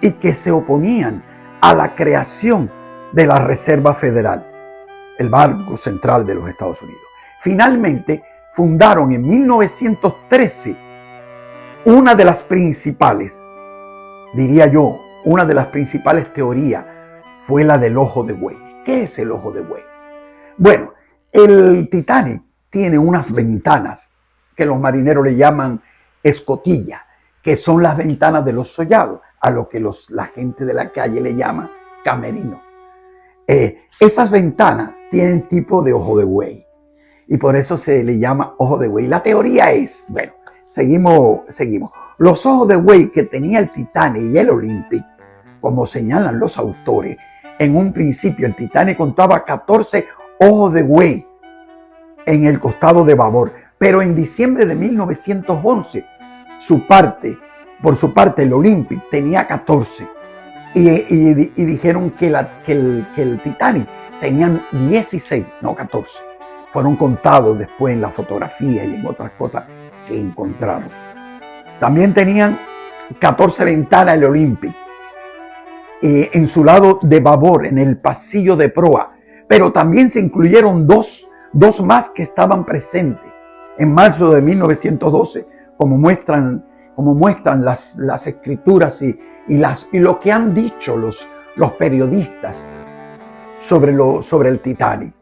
y que se oponían a la creación de la Reserva Federal, el Banco Central de los Estados Unidos. Finalmente, fundaron en 1913 una de las principales, diría yo, una de las principales teorías fue la del ojo de buey. ¿Qué es el ojo de buey? Bueno, el Titanic tiene unas ventanas que los marineros le llaman escotillas, que son las ventanas de los sollados, a lo que la gente de la calle le llama camerino. Esas ventanas tienen tipo de ojo de buey y por eso se le llama ojo de buey. La teoría es, bueno, seguimos. Los ojos de buey que tenía el Titanic y el Olympic, como señalan los autores, en un principio el Titanic contaba 14 ojos de buey en el costado de babor, pero en diciembre de 1911, por su parte el Olympic tenía 14 y dijeron que el Titanic tenían 16, no 14. Fueron contados después en la fotografía y en otras cosas que encontraron. También tenían 14 ventanas el Olympic en su lado de babor, en el pasillo de proa, pero también se incluyeron dos más que estaban presentes en marzo de 1912, como muestran las escrituras y lo que han dicho los periodistas sobre el Titanic.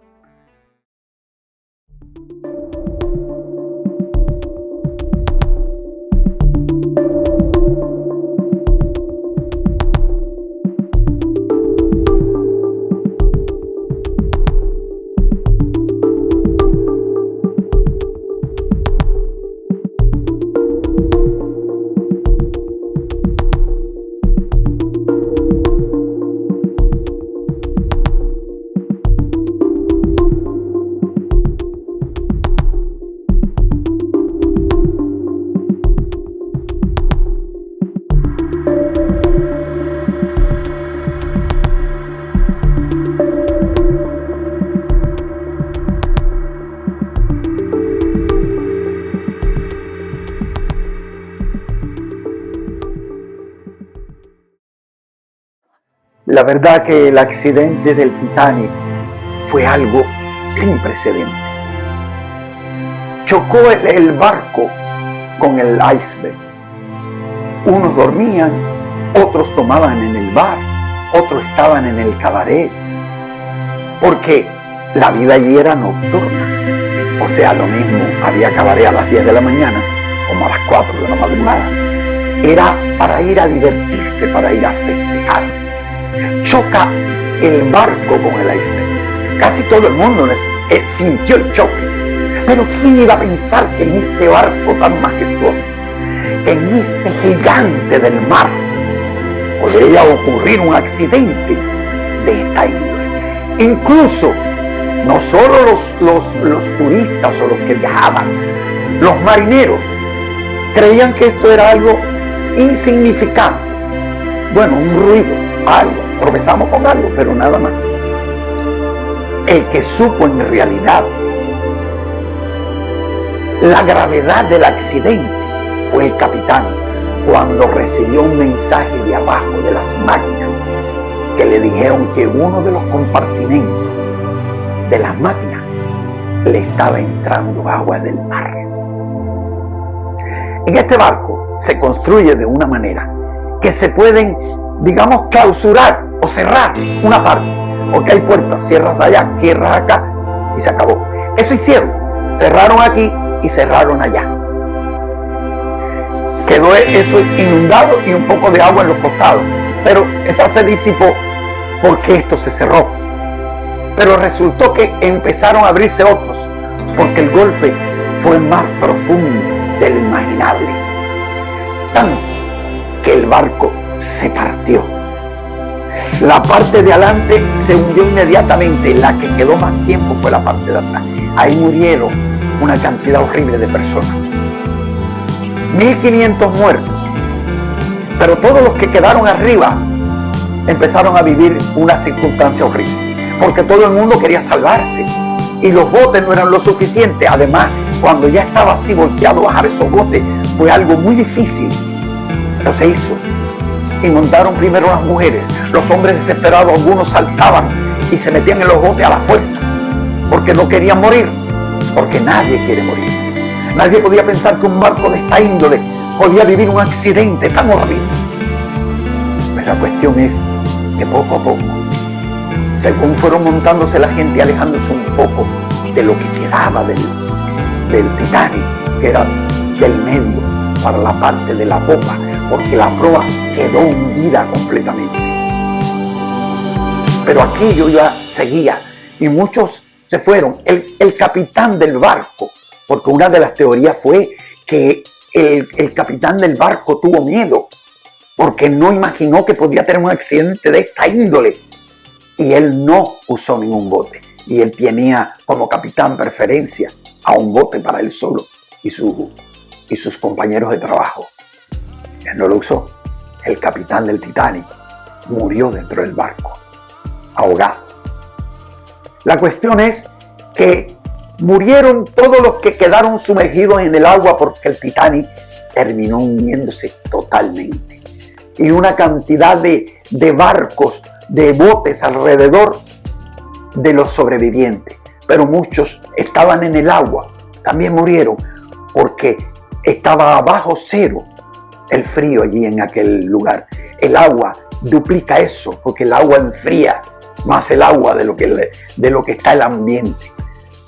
La verdad que el accidente del Titanic fue algo sin precedentes. Chocó el barco con el iceberg. Unos dormían, otros tomaban en el bar, otros estaban en el cabaret, porque la vida allí era nocturna. O sea, lo mismo, había cabaret a las 10 de la mañana como a las 4 de la madrugada. Era para ir a divertirse, para ir a festejar. Choca el barco con el iceberg. Casi todo el mundo sintió el choque. Pero ¿quién iba a pensar que en este barco tan majestuoso, en este gigante del mar, podría ocurrir un accidente de esta índole? Incluso, no solo los turistas o los que viajaban, los marineros creían que esto era algo insignificante. Bueno, un ruido, algo, tropezamos con algo, pero nada más. El que supo en realidad la gravedad del accidente fue el capitán, cuando recibió un mensaje de abajo de las máquinas que le dijeron que uno de los compartimentos de las máquinas le estaba entrando agua del mar. En este barco se construye de una manera que se pueden, digamos, clausurar o cerrar una parte, porque hay puertas, cierras allá, cierras acá y se acabó. Eso hicieron, cerraron aquí y cerraron allá. Quedó eso inundado y un poco de agua en los costados, pero esa se disipó porque esto se cerró. Pero resultó que empezaron a abrirse otros, porque el golpe fue más profundo de lo imaginable, tanto que el barco se partió. La parte de adelante se hundió inmediatamente, la que quedó más tiempo fue la parte de atrás. Ahí murieron una cantidad horrible de personas. 1.500 muertos. Pero todos los que quedaron arriba empezaron a vivir una circunstancia horrible, porque todo el mundo quería salvarse y los botes no eran lo suficiente. Además, cuando ya estaba así volteado, bajar esos botes fue algo muy difícil, pero se hizo. y montaron primero las mujeres. Los hombres desesperados, algunos saltaban y se metían en los botes a la fuerza, porque no querían morir, porque nadie quiere morir. Nadie podía pensar que un barco de esta índole podía vivir un accidente tan horrible. Pues la cuestión es que poco a poco, según fueron montándose la gente, alejándose un poco de lo que quedaba del Titanic, que era del medio para la parte de la popa, porque la proa quedó hundida completamente. Pero aquello ya seguía y muchos se fueron. El capitán del barco, porque una de las teorías fue que el capitán del barco tuvo miedo, porque no imaginó que podía tener un accidente de esta índole, y él no usó ningún bote, y él tenía como capitán preferencia a un bote para él solo y sus compañeros de trabajo. Él no lo usó. El capitán del Titanic murió dentro del barco, ahogado. La cuestión es que murieron todos los que quedaron sumergidos en el agua, porque el Titanic terminó hundiéndose totalmente. Y una cantidad de barcos, de botes alrededor de los sobrevivientes. Pero muchos estaban en el agua, también murieron, porque estaba bajo cero el frío allí en aquel lugar. El agua duplica eso, porque el agua enfría más el agua de lo que está el ambiente.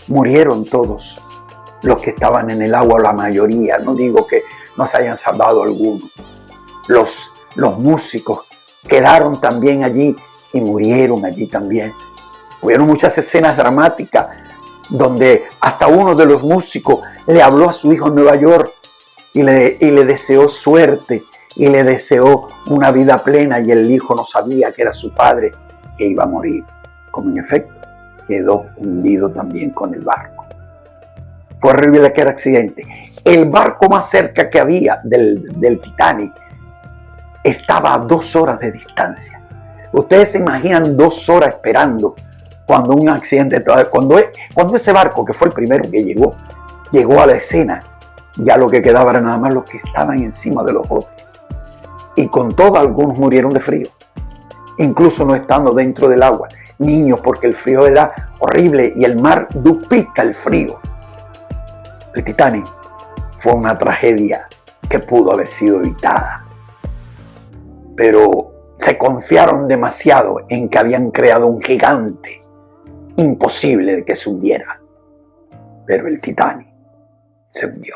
Murieron todos los que estaban en el agua, la mayoría. No digo que no se hayan salvado algunos. Los músicos quedaron también allí y murieron allí también. Hubieron muchas escenas dramáticas donde hasta uno de los músicos le habló a su hijo en Nueva York y le deseó suerte y le deseó una vida plena, y el hijo no sabía que era su padre que iba a morir. Como en efecto quedó hundido también con el barco. Fue horrible aquel accidente. El barco más cerca que había del Titanic estaba a 2 horas de distancia. Ustedes se imaginan 2 horas esperando cuando un accidente, cuando ese barco, que fue el primero que llegó a la escena, ya lo que quedaba era nada más los que estaban encima de los botes. Y con todo, algunos murieron de frío, incluso no estando dentro del agua. Niños, porque el frío era horrible y el mar duplica el frío. El Titanic fue una tragedia que pudo haber sido evitada, pero se confiaron demasiado en que habían creado un gigante imposible de que se hundiera. Pero el Titanic se hundió.